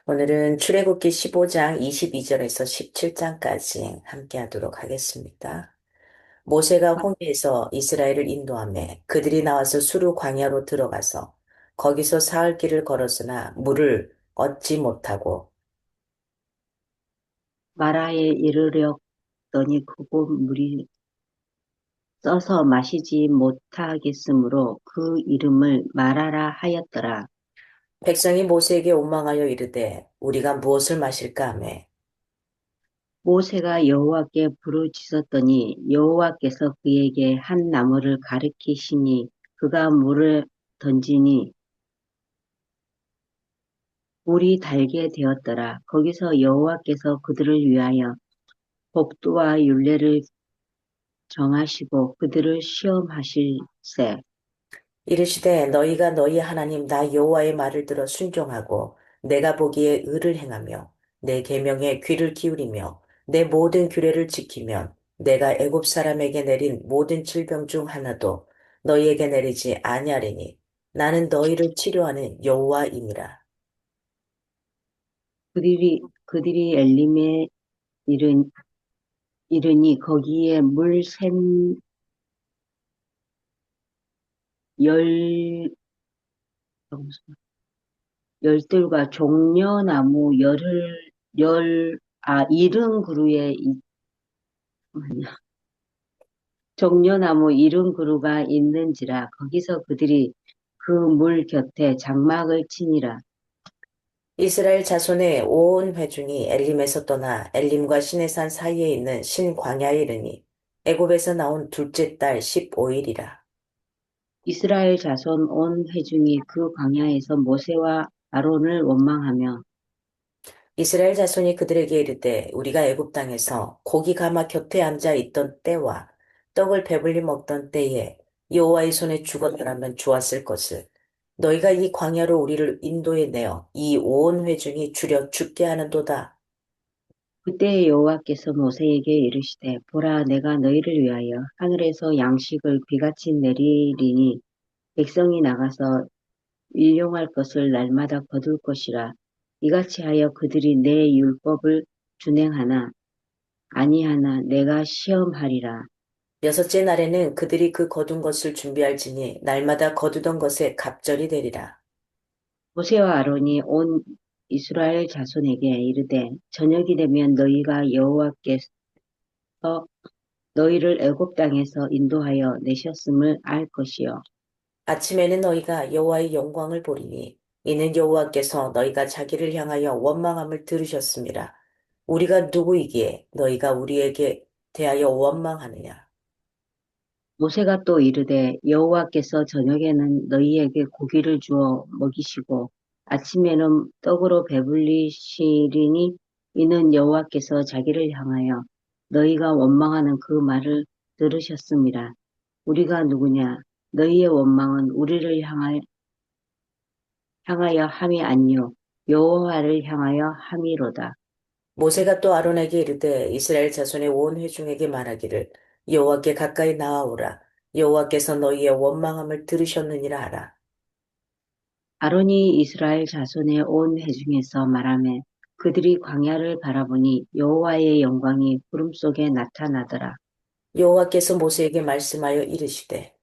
오늘은 출애굽기 15장 22절에서 17장까지 함께 하도록 하겠습니다. 모세가 홍해에서 이스라엘을 인도하며 그들이 나와서 수르 광야로 들어가서 거기서 사흘 길을 걸었으나 물을 얻지 못하고 마라에 이르렀더니 그곳 물이 써서 마시지 못하겠으므로 그 이름을 마라라 하였더라. 백성이 모세에게 원망하여 이르되 우리가 무엇을 마실까 하매 모세가 여호와께 부르짖었더니 여호와께서 그에게 한 나무를 가리키시니 그가 물을 던지니 물이 달게 되었더라. 거기서 여호와께서 그들을 위하여 법도와 율례를 정하시고 그들을 시험하실세. 이르시되 너희가 너희 하나님 나 여호와의 말을 들어 순종하고 내가 보기에 의를 행하며 내 계명에 귀를 기울이며 내 모든 규례를 지키면 내가 애굽 사람에게 내린 모든 질병 중 하나도 너희에게 내리지 아니하리니 나는 너희를 치료하는 여호와임이라. 그들이 엘림에 이른 이르니 거기에 물샘 열 열둘과 종려나무 이른 그루에 종려나무 이른 그루가 있는지라 거기서 그들이 그 물 곁에 장막을 치니라. 이스라엘 자손의 온 회중이 엘림에서 떠나 엘림과 시내산 사이에 있는 신광야에 이르니 애굽에서 나온 둘째 달 15일이라. 이스라엘 자손 온 회중이 그 광야에서 모세와 아론을 원망하며 이스라엘 자손이 그들에게 이르되 우리가 애굽 땅에서 고기 가마 곁에 앉아 있던 때와 떡을 배불리 먹던 때에 여호와의 손에 죽었더라면 좋았을 것을 너희가 이 광야로 우리를 인도해 내어 이 온 회중이 주려 죽게 하는도다. 그때 여호와께서 모세에게 이르시되 보라 내가 너희를 위하여 하늘에서 양식을 비같이 내리리니 백성이 나가서 일용할 것을 날마다 거둘 것이라. 이같이 하여 그들이 내 율법을 준행하나 아니하나 내가 시험하리라. 여섯째 날에는 그들이 그 거둔 것을 준비할지니 날마다 거두던 것에 갑절이 되리라. 모세와 아론이 온 이스라엘 자손에게 이르되 저녁이 되면 너희가 여호와께서 너희를 애굽 땅에서 인도하여 내셨음을 알 것이요. 아침에는 너희가 여호와의 영광을 보리니 이는 여호와께서 너희가 자기를 향하여 원망함을 들으셨습니다. 우리가 누구이기에 너희가 우리에게 대하여 원망하느냐? 모세가 또 이르되 여호와께서 저녁에는 너희에게 고기를 주어 먹이시고 아침에는 떡으로 배불리시리니 이는 여호와께서 자기를 향하여 너희가 원망하는 그 말을 들으셨음이라. 우리가 누구냐? 너희의 원망은 우리를 향하여 함이 아니요 여호와를 향하여 함이로다. 모세가 또 아론에게 이르되 이스라엘 자손의 온 회중에게 말하기를 여호와께 가까이 나아오라. 여호와께서 너희의 원망함을 들으셨느니라 하라. 아론이 이스라엘 자손의 온 회중에서 말하며 그들이 광야를 바라보니 여호와의 영광이 구름 속에 나타나더라. 여호와께서 모세에게 말씀하여 이르시되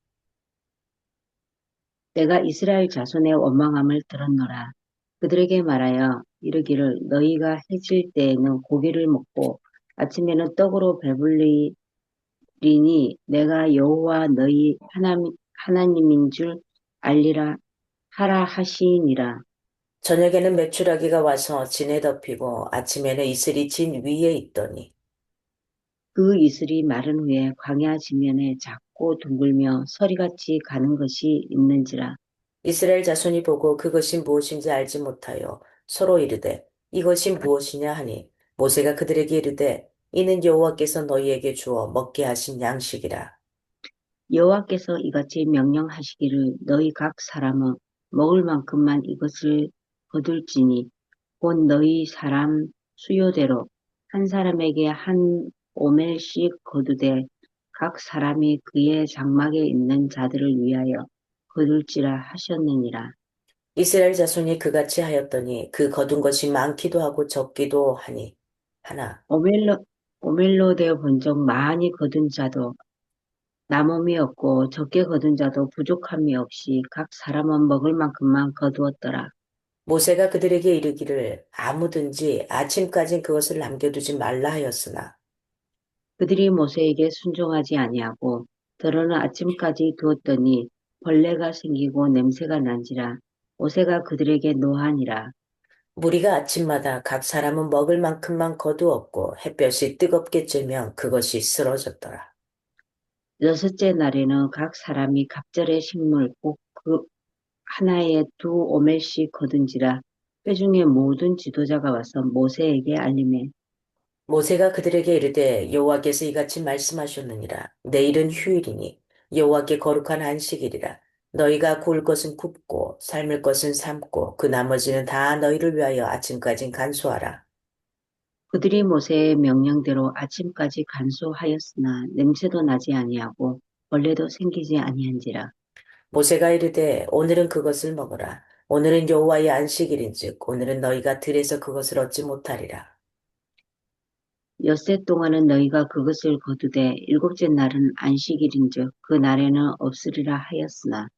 내가 이스라엘 자손의 원망함을 들었노라. 그들에게 말하여 이르기를 너희가 해질 때에는 고기를 먹고 아침에는 떡으로 배불리리니 내가 여호와 너희 하나님인 줄 알리라 하라 하시니라. 저녁에는 메추라기가 와서 진에 덮이고 아침에는 이슬이 진 위에 있더니 그 이슬이 마른 후에 광야 지면에 작고 둥글며 서리같이 가는 것이 있는지라. 이스라엘 자손이 보고 그것이 무엇인지 알지 못하여 서로 이르되 이것이 무엇이냐 하니 모세가 그들에게 이르되 이는 여호와께서 너희에게 주어 먹게 하신 양식이라. 여호와께서 이같이 명령하시기를 너희 각 사람은 먹을 만큼만 이것을 거둘지니 곧 너희 사람 수요대로 한 사람에게 한 오멜씩 거두되 각 사람이 그의 장막에 있는 자들을 위하여 거둘지라 하셨느니라. 이스라엘 자손이 그같이 하였더니 그 거둔 것이 많기도 하고 적기도 하니 하나 오멜로, 오멜로 되어 본적 많이 거둔 자도 남음이 없고 적게 거둔 자도 부족함이 없이 각 사람은 먹을 만큼만 거두었더라. 모세가 그들에게 이르기를 아무든지 아침까지 그것을 남겨두지 말라 하였으나 그들이 모세에게 순종하지 아니하고 더러는 아침까지 두었더니 벌레가 생기고 냄새가 난지라 모세가 그들에게 노하니라. 무리가 아침마다 각 사람은 먹을 만큼만 거두었고 햇볕이 뜨겁게 쬐면 그것이 쓰러졌더라. 여섯째 날에는 각 사람이 각절의 식물 꼭 그 하나에 두 오멜씩 거둔지라 회중의 모든 지도자가 와서 모세에게 알림해 모세가 그들에게 이르되 여호와께서 이같이 말씀하셨느니라. 내일은 휴일이니 여호와께 거룩한 안식일이라. 너희가 구울 것은 굽고 삶을 것은 삶고 그 나머지는 다 너희를 위하여 아침까지 간수하라. 그들이 모세의 명령대로 아침까지 간수하였으나 냄새도 나지 아니하고 벌레도 생기지 아니한지라. 모세가 이르되 오늘은 그것을 먹어라. 오늘은 여호와의 안식일인즉 오늘은 너희가 들에서 그것을 얻지 못하리라. 엿새 동안은 너희가 그것을 거두되 일곱째 날은 안식일인즉 그 날에는 없으리라 하였으나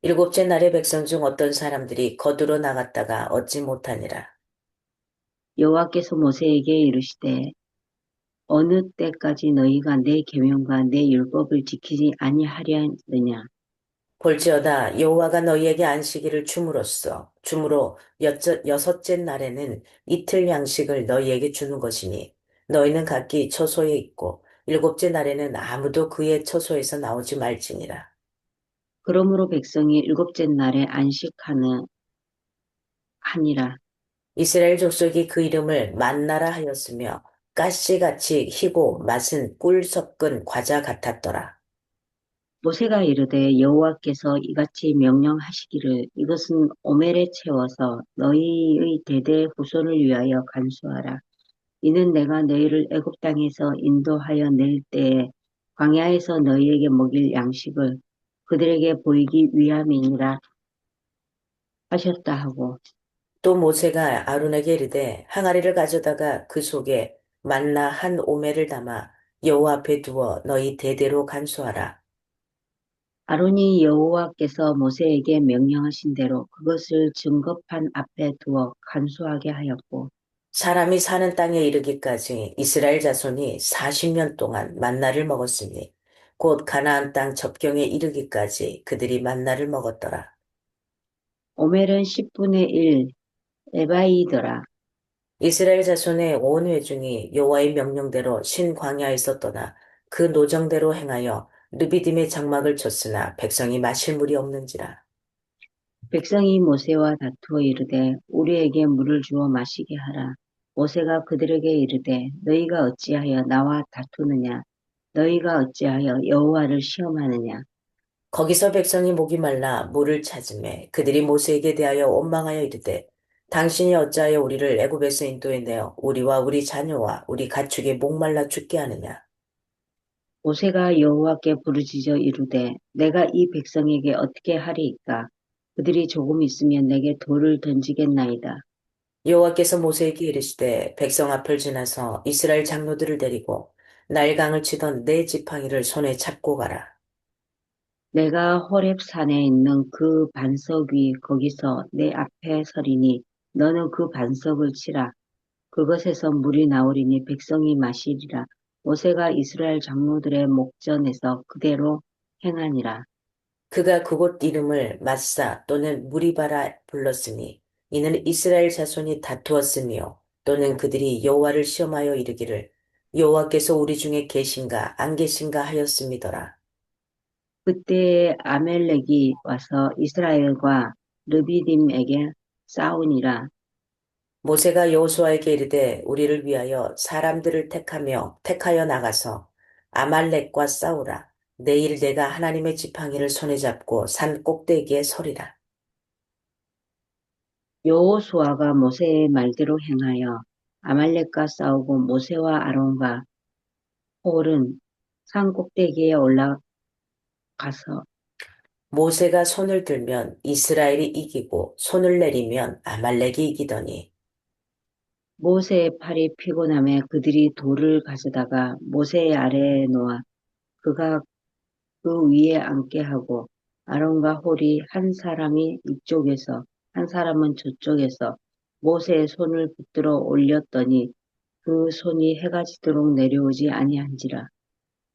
일곱째 날에 백성 중 어떤 사람들이 거두러 나갔다가 얻지 못하니라. 여호와께서 모세에게 이르시되 어느 때까지 너희가 내 계명과 내 율법을 지키지 아니하려느냐 볼지어다 여호와가 너희에게 안식일을 줌으로 여섯째 날에는 이틀 양식을 너희에게 주는 것이니 너희는 각기 처소에 있고 일곱째 날에는 아무도 그의 처소에서 나오지 말지니라. 그러므로 백성이 일곱째 날에 안식하는 하니라. 이스라엘 족속이 그 이름을 만나라 하였으며 가시같이 희고 맛은 꿀 섞은 과자 같았더라. 모세가 이르되 여호와께서 이같이 명령하시기를 이것은 오멜에 채워서 너희의 대대 후손을 위하여 간수하라. 이는 내가 너희를 애굽 땅에서 인도하여 낼 때에 광야에서 너희에게 먹일 양식을 그들에게 보이기 위함이니라 하셨다 하고 또 모세가 아론에게 이르되 항아리를 가져다가 그 속에 만나 한 오멜을 담아 여호와 앞에 두어 너희 대대로 간수하라. 아론이 여호와께서 모세에게 명령하신 대로 그것을 증거판 앞에 두어 간수하게 하였고 사람이 사는 땅에 이르기까지 이스라엘 자손이 40년 동안 만나를 먹었으니 곧 가나안 땅 접경에 이르기까지 그들이 만나를 먹었더라. 오멜은 10분의 1 에바이더라. 이스라엘 자손의 온 회중이 여호와의 명령대로 신 광야에서 떠나 그 노정대로 행하여 르비딤의 장막을 쳤으나 백성이 마실 물이 없는지라. 백성이 모세와 다투어 이르되 우리에게 물을 주어 마시게 하라. 모세가 그들에게 이르되 너희가 어찌하여 나와 다투느냐? 너희가 어찌하여 여호와를 시험하느냐? 거기서 백성이 목이 말라 물을 찾으매 그들이 모세에게 대하여 원망하여 이르되 당신이 어찌하여 우리를 애굽에서 인도해 내어 우리와 우리 자녀와 우리 가축이 목말라 죽게 하느냐. 모세가 여호와께 부르짖어 이르되 내가 이 백성에게 어떻게 하리이까? 그들이 조금 있으면 내게 돌을 던지겠나이다. 여호와께서 모세에게 이르시되 백성 앞을 지나서 이스라엘 장로들을 데리고 날강을 치던 네 지팡이를 손에 잡고 가라. 내가 호렙 산에 있는 그 반석 위 거기서 내 앞에 서리니 너는 그 반석을 치라. 그것에서 물이 나오리니 백성이 마시리라. 모세가 이스라엘 장로들의 목전에서 그대로 행하니라. 그가 그곳 이름을 마사 또는 무리바라 불렀으니 이는 이스라엘 자손이 다투었으며 또는 그들이 여호와를 시험하여 이르기를 여호와께서 우리 중에 계신가 안 계신가 하였음이더라. 그때 아멜렉이 와서 이스라엘과 르비딤에게 싸우니라. 모세가 여호수아에게 이르되 우리를 위하여 사람들을 택하여 나가서 아말렉과 싸우라. 내일 내가 하나님의 지팡이를 손에 잡고 산 꼭대기에 서리라. 여호수아가 모세의 말대로 행하여 아말렉과 싸우고 모세와 아론과 홀은 산 꼭대기에 올라가서 모세가 손을 들면 이스라엘이 이기고 손을 내리면 아말렉이 이기더니 모세의 팔이 피곤함에 그들이 돌을 가져다가 모세의 아래에 놓아 그가 그 위에 앉게 하고 아론과 홀이 한 사람이 이쪽에서 한 사람은 저쪽에서 모세의 손을 붙들어 올렸더니 그 손이 해가 지도록 내려오지 아니한지라.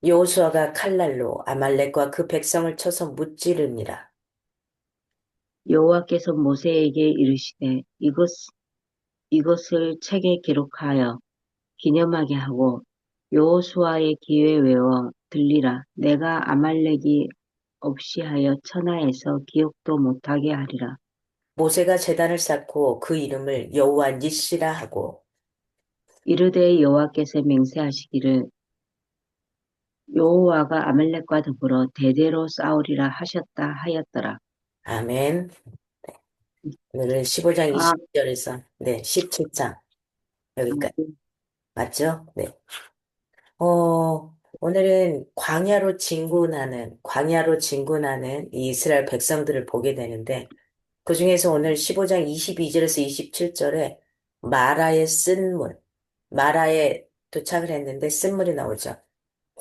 여호수아가 칼날로 아말렉과 그 백성을 쳐서 무찌르니라. 여호와께서 모세에게 이르시되 이것을 책에 기록하여 기념하게 하고 여호수아의 귀에 외워 들리라. 내가 아말렉이 없이 하여 천하에서 기억도 못하게 하리라. 모세가 제단을 쌓고 그 이름을 여호와 니시라 하고 이르되 여호와께서 맹세하시기를 여호와가 아말렉과 더불어 대대로 싸우리라 하셨다 하였더라. 아멘. 오늘은 15장 아, 20절에서 네, 17장 여기까지 맞죠? 네. 오늘은 광야로 진군하는 이 이스라엘 백성들을 보게 되는데, 그 중에서 오늘 15장 22절에서 27절에 마라의 쓴물, 마라에 도착을 했는데 쓴물이 나오죠.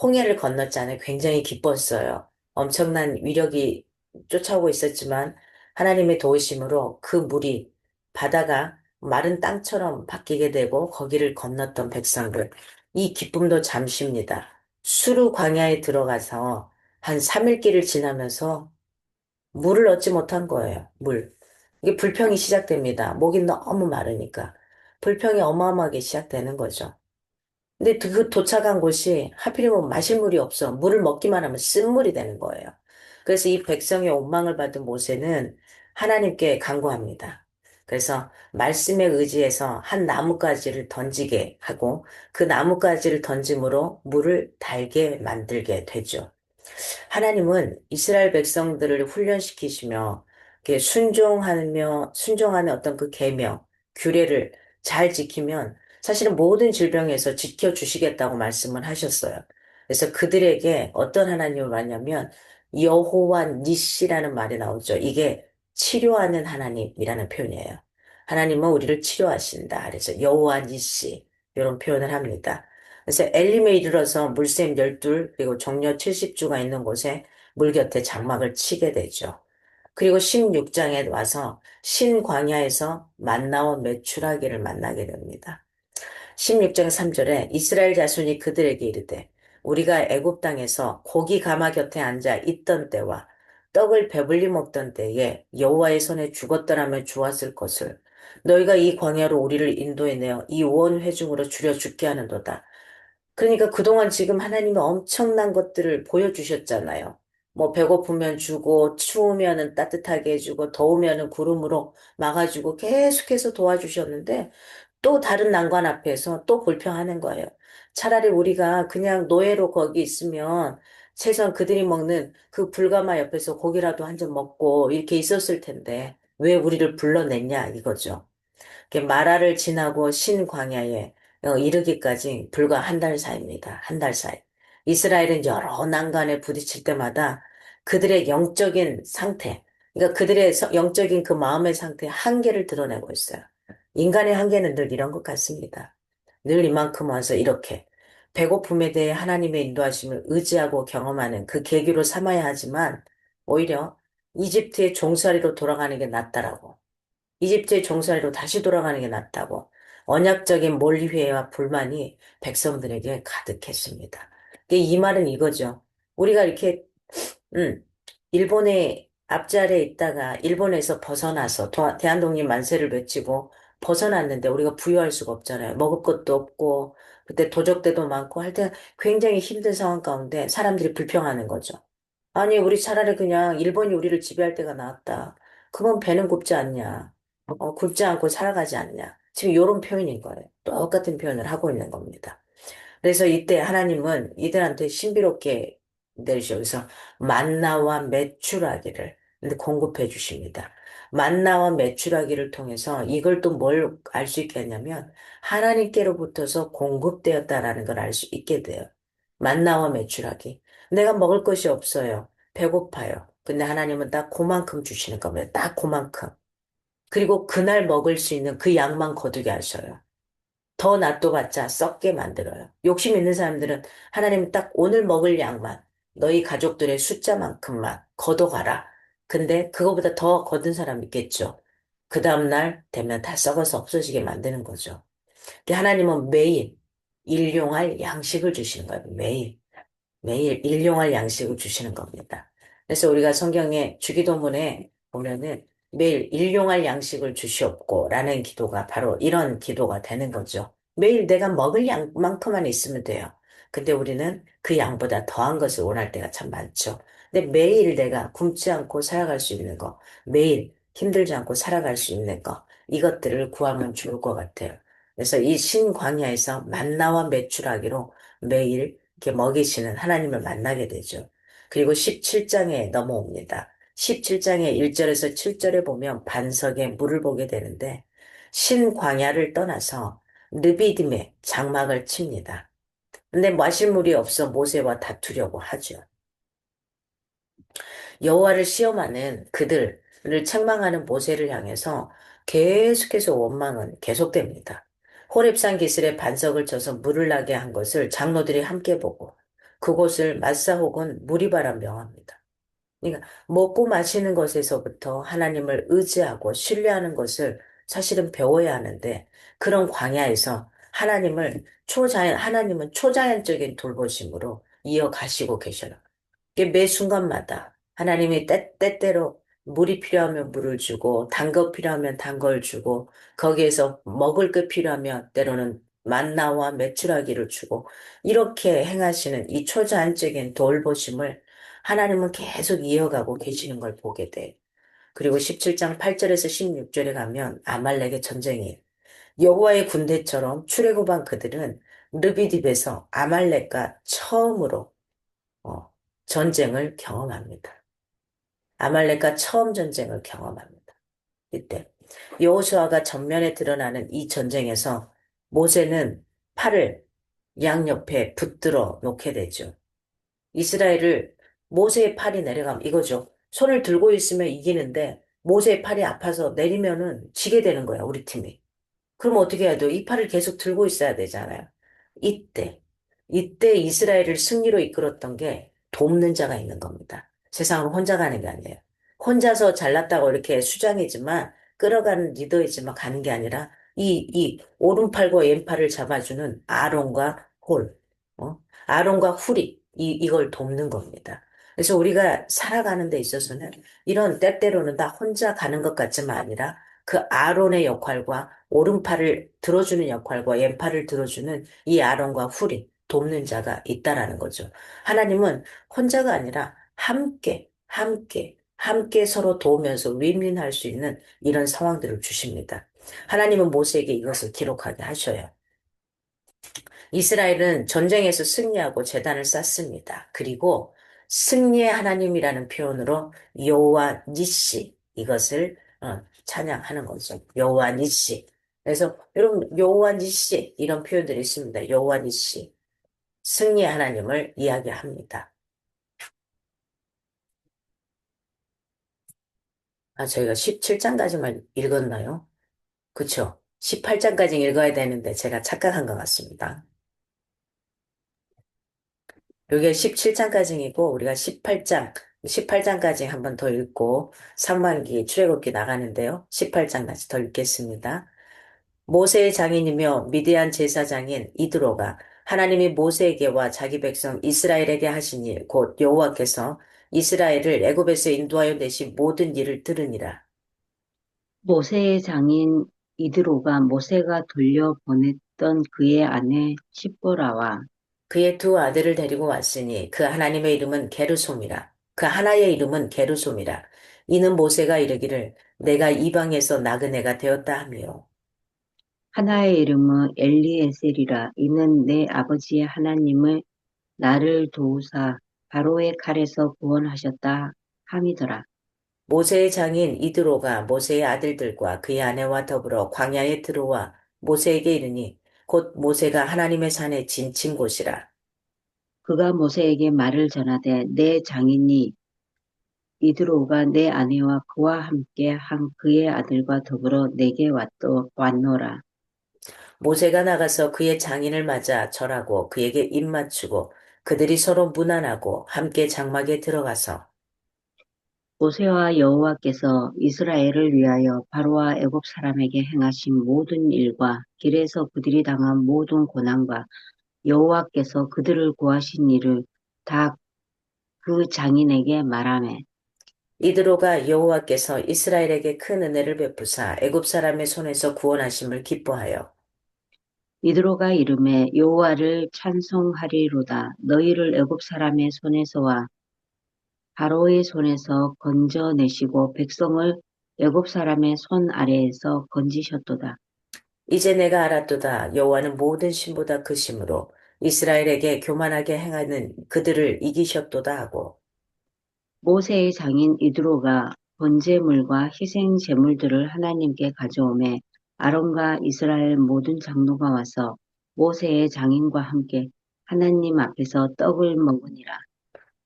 홍해를 건넜잖아요. 굉장히 기뻤어요. 엄청난 위력이 쫓아오고 있었지만 하나님의 도우심으로 그 물이 바다가 마른 땅처럼 바뀌게 되고 거기를 건넜던 백성들. 이 기쁨도 잠시입니다. 수르 광야에 들어가서 한 3일 길을 지나면서 물을 얻지 못한 거예요. 물. 이게 불평이 시작됩니다. 목이 너무 마르니까. 불평이 어마어마하게 시작되는 거죠. 근데 그 도착한 곳이 하필이면 마실 물이 없어. 물을 먹기만 하면 쓴물이 되는 거예요. 그래서 이 백성의 원망을 받은 모세는 하나님께 간구합니다. 그래서 말씀에 의지해서 한 나뭇가지를 던지게 하고 그 나뭇가지를 던짐으로 물을 달게 만들게 되죠. 하나님은 이스라엘 백성들을 훈련시키시며 이렇게 순종하는 어떤 그 계명, 규례를 잘 지키면 사실은 모든 질병에서 지켜주시겠다고 말씀을 하셨어요. 그래서 그들에게 어떤 하나님을 말냐면 여호와 니시라는 말이 나오죠. 이게 치료하는 하나님이라는 표현이에요. 하나님은 우리를 치료하신다. 그래서 여호와 니시 이런 표현을 합니다. 그래서 엘림에 이르러서 물샘 12 그리고 정려 70주가 있는 곳에 물 곁에 장막을 치게 되죠. 그리고 16장에 와서 신광야에서 만나온 메추라기를 만나게 됩니다. 16장 3절에 이스라엘 자손이 그들에게 이르되 우리가 애굽 땅에서 고기 가마 곁에 앉아 있던 때와 떡을 배불리 먹던 때에 여호와의 손에 죽었더라면 좋았을 것을 너희가 이 광야로 우리를 인도해 내어 이 온 회중으로 줄여 죽게 하는도다. 그러니까 그동안 지금 하나님이 엄청난 것들을 보여주셨잖아요. 뭐 배고프면 주고 추우면은 따뜻하게 해주고 더우면은 구름으로 막아주고 계속해서 도와주셨는데 또 다른 난관 앞에서 또 불평하는 거예요. 차라리 우리가 그냥 노예로 거기 있으면 최소한 그들이 먹는 그 불가마 옆에서 고기라도 한 점 먹고 이렇게 있었을 텐데 왜 우리를 불러냈냐 이거죠. 이렇게 마라를 지나고 신광야에 이르기까지 불과 한 달 사이입니다. 한 달 사이. 이스라엘은 여러 난관에 부딪힐 때마다 그들의 영적인 상태, 그러니까 그들의 영적인 그 마음의 상태의 한계를 드러내고 있어요. 인간의 한계는 늘 이런 것 같습니다. 늘 이만큼 와서 이렇게 배고픔에 대해 하나님의 인도하심을 의지하고 경험하는 그 계기로 삼아야 하지만 오히려 이집트의 종살이로 돌아가는 게 낫다라고. 이집트의 종살이로 다시 돌아가는 게 낫다고 언약적인 몰리회와 불만이 백성들에게 가득했습니다. 이 말은 이거죠. 우리가 이렇게 음, 일본의 앞자리에 있다가 일본에서 벗어나서 대한독립 만세를 외치고 벗어났는데 우리가 부유할 수가 없잖아요. 먹을 것도 없고 그때 도적대도 많고 할 때 굉장히 힘든 상황 가운데 사람들이 불평하는 거죠. 아니, 우리 차라리 그냥 일본이 우리를 지배할 때가 나았다. 그건 배는 굽지 않냐. 굽지 않고 살아가지 않냐. 지금 이런 표현인 거예요. 똑같은 표현을 하고 있는 겁니다. 그래서 이때 하나님은 이들한테 신비롭게 내주셔서 만나와 메추라기를 공급해 주십니다. 만나와 메추라기를 통해서 이걸 또 뭘 알 수 있게 하냐면 하나님께로부터서 공급되었다라는 걸 알 수 있게 돼요. 만나와 메추라기. 내가 먹을 것이 없어요. 배고파요. 근데 하나님은 딱 그만큼 주시는 겁니다. 딱 그만큼. 그리고 그날 먹을 수 있는 그 양만 거두게 하셔요. 더 놔둬봤자 썩게 만들어요. 욕심 있는 사람들은 하나님 딱 오늘 먹을 양만, 너희 가족들의 숫자만큼만 걷어가라. 근데 그거보다 더 거둔 사람 있겠죠. 그 다음날 되면 다 썩어서 없어지게 만드는 거죠. 근데 하나님은 매일 일용할 양식을 주시는 거예요. 매일. 매일 일용할 양식을 주시는 겁니다. 그래서 우리가 성경의 주기도문에 보면은 매일 일용할 양식을 주시옵고 라는 기도가 바로 이런 기도가 되는 거죠. 매일 내가 먹을 양만큼만 있으면 돼요. 근데 우리는 그 양보다 더한 것을 원할 때가 참 많죠. 근데 매일 내가 굶지 않고 살아갈 수 있는 거, 매일 힘들지 않고 살아갈 수 있는 거, 이것들을 구하면 좋을 것 같아요. 그래서 이 신광야에서 만나와 메추라기로 매일 이렇게 먹이시는 하나님을 만나게 되죠. 그리고 17장에 넘어옵니다. 17장의 1절에서 7절에 보면 반석에 물을 보게 되는데 신광야를 떠나서 르비딤에 장막을 칩니다. 근데 마실 물이 없어 모세와 다투려고 하죠. 여호와를 시험하는 그들을 책망하는 모세를 향해서 계속해서 원망은 계속됩니다. 호렙산 기슭에 반석을 쳐서 물을 나게 한 것을 장로들이 함께 보고 그곳을 마사 혹은 무리바라 명합니다. 그러니까 먹고 마시는 것에서부터 하나님을 의지하고 신뢰하는 것을 사실은 배워야 하는데 그런 광야에서 하나님은 초자연적인 돌보심으로 이어가시고 계셔요. 이게 매 순간마다 하나님이 때때로 물이 필요하면 물을 주고 단 거 필요하면 단 걸 주고 거기에서 먹을 것 필요하면 때로는 만나와 메추라기를 주고 이렇게 행하시는 이 초자연적인 돌보심을 하나님은 계속 이어가고 계시는 걸 보게 돼. 그리고 17장 8절에서 16절에 가면 아말렉의 전쟁이에요. 여호와의 군대처럼 출애굽한 그들은 르비딥에서 아말렉과 처음으로 어, 전쟁을 경험합니다. 아말렉과 처음 전쟁을 경험합니다. 이때 여호수아가 전면에 드러나는 이 전쟁에서 모세는 팔을 양옆에 붙들어 놓게 되죠. 이스라엘을 모세의 팔이 내려가면 이거죠. 손을 들고 있으면 이기는데 모세의 팔이 아파서 내리면은 지게 되는 거야, 우리 팀이. 그럼 어떻게 해야 돼요? 이 팔을 계속 들고 있어야 되잖아요. 이때, 이때 이스라엘을 승리로 이끌었던 게 돕는 자가 있는 겁니다. 세상은 혼자 가는 게 아니에요. 혼자서 잘났다고 이렇게 수장이지만, 끌어가는 리더이지만 가는 게 아니라, 이 오른팔과 왼팔을 잡아주는 아론과 홀, 아론과 훌이, 이걸 돕는 겁니다. 그래서 우리가 살아가는 데 있어서는 이런 때때로는 다 혼자 가는 것 같지만 아니라 그 아론의 역할과 오른팔을 들어주는 역할과 왼팔을 들어주는 이 아론과 훌이 돕는 자가 있다라는 거죠. 하나님은 혼자가 아니라 함께 서로 도우면서 윈윈할 수 있는 이런 상황들을 주십니다. 하나님은 모세에게 이것을 기록하게 하셔요. 이스라엘은 전쟁에서 승리하고 제단을 쌓습니다. 그리고 승리의 하나님이라는 표현으로 여호와 니시 이것을 찬양하는 거죠. 여호와 니시. 그래서 여러분 여호와 니시 이런 표현들이 있습니다. 여호와 니시. 승리의 하나님을 이야기합니다. 아, 저희가 17장까지만 읽었나요? 그쵸? 18장까지 읽어야 되는데 제가 착각한 것 같습니다. 요게 17장까지이고 우리가 18장까지 한 번 더 읽고 상반기 출애굽기 나가는데요. 18장까지 더 읽겠습니다. 모세의 장인이며 미디안 제사장인 이드로가 하나님이 모세에게와 자기 백성 이스라엘에게 하신 일, 곧 여호와께서 이스라엘을 애굽에서 인도하여 내신 모든 일을 들으니라. 모세의 장인 이드로가 모세가 돌려보냈던 그의 아내 십보라와 그의 두 아들을 데리고 왔으니 그 하나님의 이름은 게르솜이라. 그 하나의 이름은 게르솜이라. 이는 모세가 이르기를 내가 이방에서 나그네가 되었다 하며 하나의 이름은 엘리에셀이라. 이는 내 아버지의 하나님을 나를 도우사 바로의 칼에서 구원하셨다 함이더라. 모세의 장인 이드로가 모세의 아들들과 그의 아내와 더불어 광야에 들어와 모세에게 이르니 곧 모세가 하나님의 산에 진친 곳이라. 그가 모세에게 말을 전하되 내 장인이 이드로가 내 아내와 그와 함께 한 그의 아들과 더불어 내게 왔노라. 모세가 나가서 그의 장인을 맞아 절하고 그에게 입맞추고 그들이 서로 문안하고 함께 장막에 들어가서 모세와 여호와께서 이스라엘을 위하여 바로와 애굽 사람에게 행하신 모든 일과 길에서 그들이 당한 모든 고난과 여호와께서 그들을 구하신 일을 다 그 장인에게 말하매 이드로가 여호와께서 이스라엘에게 큰 은혜를 베푸사 애굽 사람의 손에서 구원하심을 기뻐하여 이드로가 이르매 여호와를 찬송하리로다. 너희를 애굽 사람의 손에서와 바로의 손에서 건져내시고 백성을 애굽 사람의 손 아래에서 건지셨도다. 이제 내가 알았도다. 여호와는 모든 신보다 크심으로 이스라엘에게 교만하게 행하는 그들을 이기셨도다 하고 모세의 장인 이드로가 번제물과 희생 제물들을 하나님께 가져오매 아론과 이스라엘 모든 장로가 와서 모세의 장인과 함께 하나님 앞에서 떡을 먹으니라.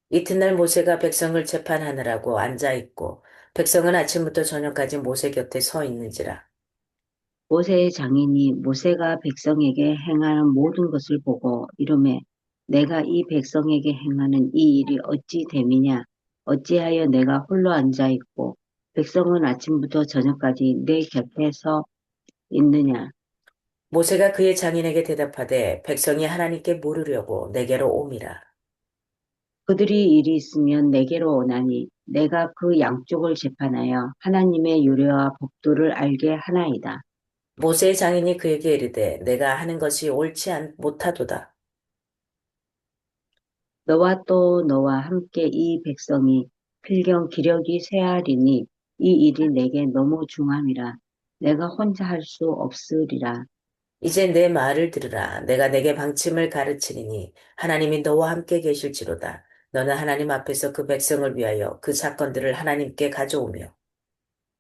이튿날 모세가 백성을 재판하느라고 앉아 있고 백성은 아침부터 저녁까지 모세 곁에 서 있는지라. 모세의 장인이 모세가 백성에게 행하는 모든 것을 보고 이르매 내가 이 백성에게 행하는 이 일이 어찌 됨이냐 어찌하여 내가 홀로 앉아 있고 백성은 아침부터 저녁까지 내 곁에 서 있느냐. 모세가 그의 장인에게 대답하되 백성이 하나님께 물으려고 내게로 옴이라. 그들이 일이 있으면 내게로 오나니 내가 그 양쪽을 재판하여 하나님의 유례와 법도를 알게 하나이다. 모세의 장인이 그에게 이르되 내가 하는 것이 못하도다. 너와 또 너와 함께 이 백성이 필경 기력이 쇠하리니 이 일이 내게 너무 중함이라. 내가 혼자 할 수 없으리라. 이제 내 말을 들으라. 내가 내게 방침을 가르치리니 하나님이 너와 함께 계실지로다. 너는 하나님 앞에서 그 백성을 위하여 그 사건들을 하나님께 가져오며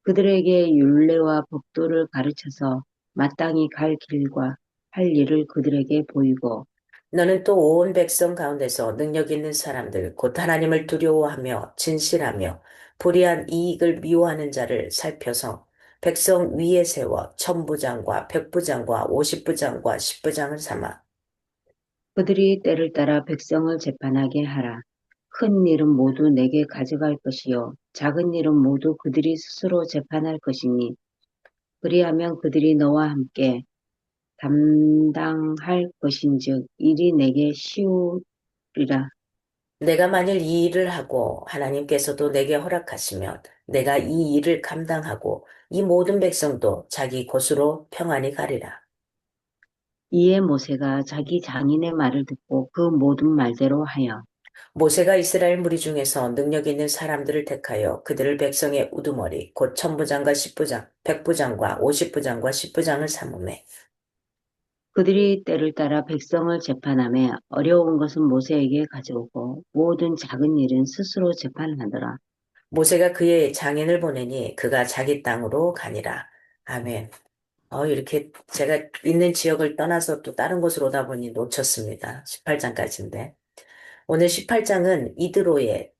그들에게 율례와 법도를 가르쳐서 마땅히 갈 길과 할 일을 그들에게 보이고 너는 또 온 백성 가운데서 능력 있는 사람들, 곧 하나님을 두려워하며 진실하며 불의한 이익을 미워하는 자를 살펴서 백성 위에 세워 천부장과 백부장과 오십부장과 십부장을 삼아 그들이 때를 따라 백성을 재판하게 하라. 큰 일은 모두 내게 가져갈 것이요 작은 일은 모두 그들이 스스로 재판할 것이니 그리하면 그들이 너와 함께 담당할 것인즉 일이 내게 쉬우리라. 내가 만일 이 일을 하고 하나님께서도 내게 허락하시면 내가 이 일을 감당하고 이 모든 백성도 자기 곳으로 평안히 가리라. 이에 모세가 자기 장인의 말을 듣고 그 모든 말대로 하여 모세가 이스라엘 무리 중에서 능력 있는 사람들을 택하여 그들을 백성의 우두머리, 곧 천부장과 십부장, 백부장과 오십부장과 십부장을 삼음해. 그들이 때를 따라 백성을 재판하며 어려운 것은 모세에게 가져오고 모든 작은 일은 스스로 재판하더라. 모세가 그의 장인을 보내니 그가 자기 땅으로 가니라. 아멘. 이렇게 제가 있는 지역을 떠나서 또 다른 곳으로 오다 보니 놓쳤습니다. 18장까지인데. 오늘 18장은 이드로의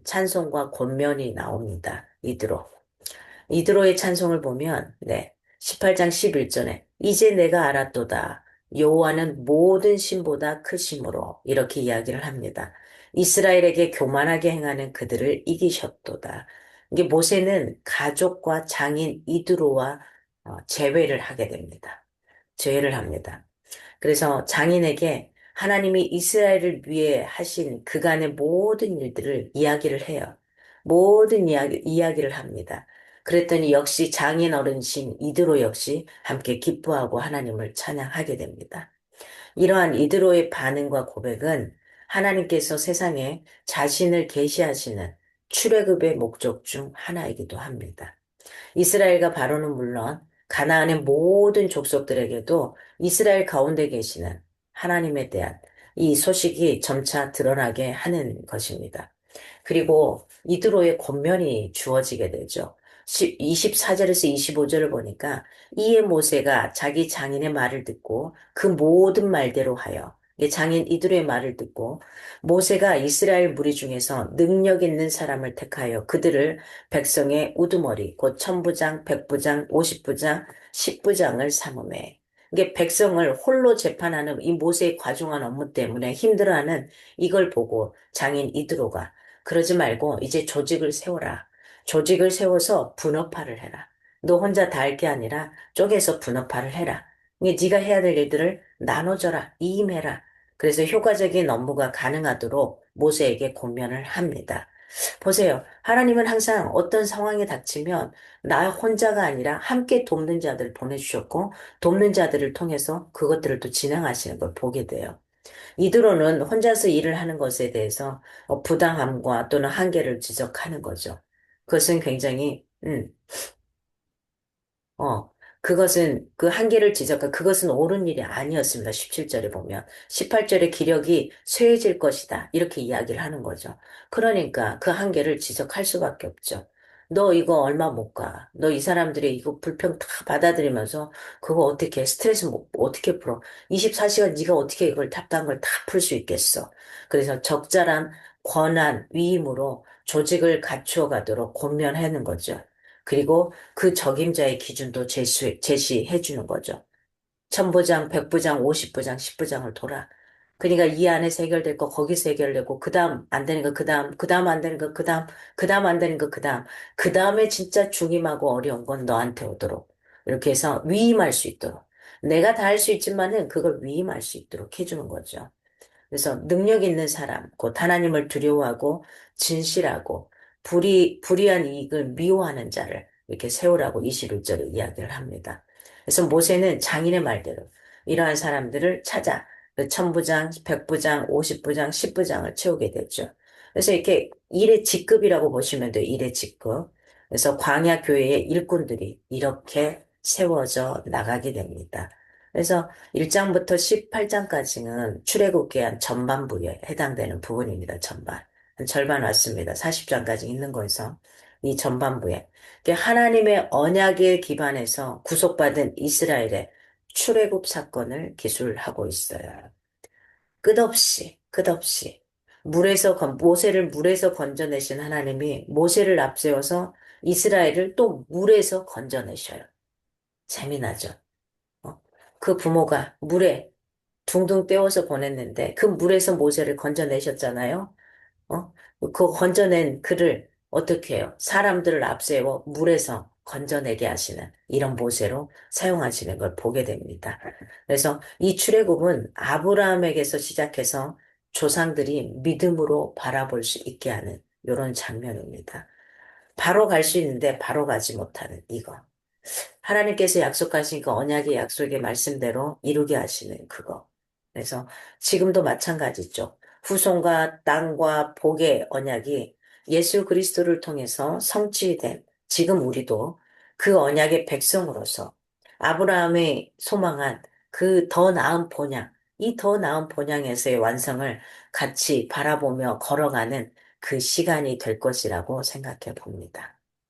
찬송과 권면이 나옵니다. 이드로의 찬송을 보면, 네, 18장 11절에, 이제 내가 알았도다. 여호와는 모든 신보다 크심으로, 이렇게 이야기를 합니다. 이스라엘에게 교만하게 행하는 그들을 이기셨도다. 이게 모세는 가족과 장인 이드로와 재회를 하게 됩니다. 재회를 합니다. 그래서 장인에게 하나님이 이스라엘을 위해 하신 그간의 모든 일들을 이야기를 해요. 모든 이야기를 합니다. 그랬더니 역시 장인 어른신 이드로 역시 함께 기뻐하고 하나님을 찬양하게 됩니다. 이러한 이드로의 반응과 고백은 하나님께서 세상에 자신을 계시하시는 출애굽의 목적 중 하나이기도 합니다. 이스라엘과 바로는 물론 가나안의 모든 족속들에게도 이스라엘 가운데 계시는 하나님에 대한 이 소식이 점차 드러나게 하는 것입니다. 그리고 이드로의 권면이 주어지게 되죠. 24절에서 25절을 보니까 이에 모세가 자기 장인의 말을 듣고 그 모든 말대로 하여 이 장인 이드로의 말을 듣고 모세가 이스라엘 무리 중에서 능력 있는 사람을 택하여 그들을 백성의 우두머리 곧 천부장, 백부장, 오십부장, 십부장을 삼음해. 이게 백성을 홀로 재판하는 이 모세의 과중한 업무 때문에 힘들어하는 이걸 보고 장인 이드로가 그러지 말고 이제 조직을 세워라. 조직을 세워서 분업화를 해라. 너 혼자 다 할 게 아니라 쪼개서 분업화를 해라. 이게 네가 해야 될 일들을 나눠줘라. 이임해라. 그래서 효과적인 업무가 가능하도록 모세에게 권면을 합니다. 보세요. 하나님은 항상 어떤 상황이 닥치면 나 혼자가 아니라 함께 돕는 자들을 보내주셨고 돕는 자들을 통해서 그것들을 또 진행하시는 걸 보게 돼요. 이드로는 혼자서 일을 하는 것에 대해서 부당함과 또는 한계를 지적하는 거죠. 그것은 굉장히 어, 그것은 그 한계를 그것은 옳은 일이 아니었습니다. 17절에 보면. 18절에 기력이 쇠해질 것이다. 이렇게 이야기를 하는 거죠. 그러니까 그 한계를 지적할 수밖에 없죠. 너 이거 얼마 못 가. 너 이 사람들이 이거 불평 다 받아들이면서 그거 어떻게 해? 스트레스 어떻게 풀어? 24시간 네가 어떻게 이걸 답답한 걸 다 풀 수 있겠어. 그래서 적절한 권한, 위임으로 조직을 갖추어 가도록 권면하는 거죠. 그리고 그 적임자의 기준도 제시해 주는 거죠. 천부장, 백부장, 오십부장, 십부장을 돌아. 그러니까 이 안에서 해결될 거 거기서 해결되고 그다음 안 되는 거 그다음 안 되는 거 그다음 안 되는 거 그다음에 진짜 중임하고 어려운 건 너한테 오도록 이렇게 해서 위임할 수 있도록 내가 다 할 수 있지만은 그걸 위임할 수 있도록 해주는 거죠. 그래서 능력 있는 사람, 곧 하나님을 두려워하고 진실하고 불의한 이익을 미워하는 자를 이렇게 세우라고 21절에 이야기를 합니다. 그래서 모세는 장인의 말대로 이러한 사람들을 찾아 그 천부장, 백부장, 오십부장, 십부장을 채우게 됐죠. 그래서 이렇게 일의 직급이라고 보시면 돼요. 일의 직급. 그래서 광야 교회의 일꾼들이 이렇게 세워져 나가게 됩니다. 그래서 1장부터 18장까지는 출애굽기한 전반부에 해당되는 부분입니다. 전반. 한 절반 왔습니다. 40장까지 있는 거에서 이 전반부에 하나님의 언약에 기반해서 구속받은 이스라엘의 출애굽 사건을 기술하고 있어요. 끝없이 모세를 물에서 건져내신 하나님이 모세를 앞세워서 이스라엘을 또 물에서 건져내셔요. 재미나죠? 어? 그 부모가 물에 둥둥 떼워서 보냈는데 그 물에서 모세를 건져내셨잖아요. 어? 그 건져낸 그를 어떻게 해요? 사람들을 앞세워 물에서 건져내게 하시는 이런 모세로 사용하시는 걸 보게 됩니다. 그래서 이 출애굽은 아브라함에게서 시작해서 조상들이 믿음으로 바라볼 수 있게 하는 이런 장면입니다. 바로 갈 수 있는데 바로 가지 못하는 이거. 하나님께서 약속하신 그 언약의 약속의 말씀대로 이루게 하시는 그거. 그래서 지금도 마찬가지죠. 후손과 땅과 복의 언약이 예수 그리스도를 통해서 성취된 지금 우리도 그 언약의 백성으로서 아브라함의 소망한 그 더 나은 본향, 이 더 나은 본향에서의 완성을 같이 바라보며 걸어가는 그 시간이 될 것이라고 생각해 봅니다.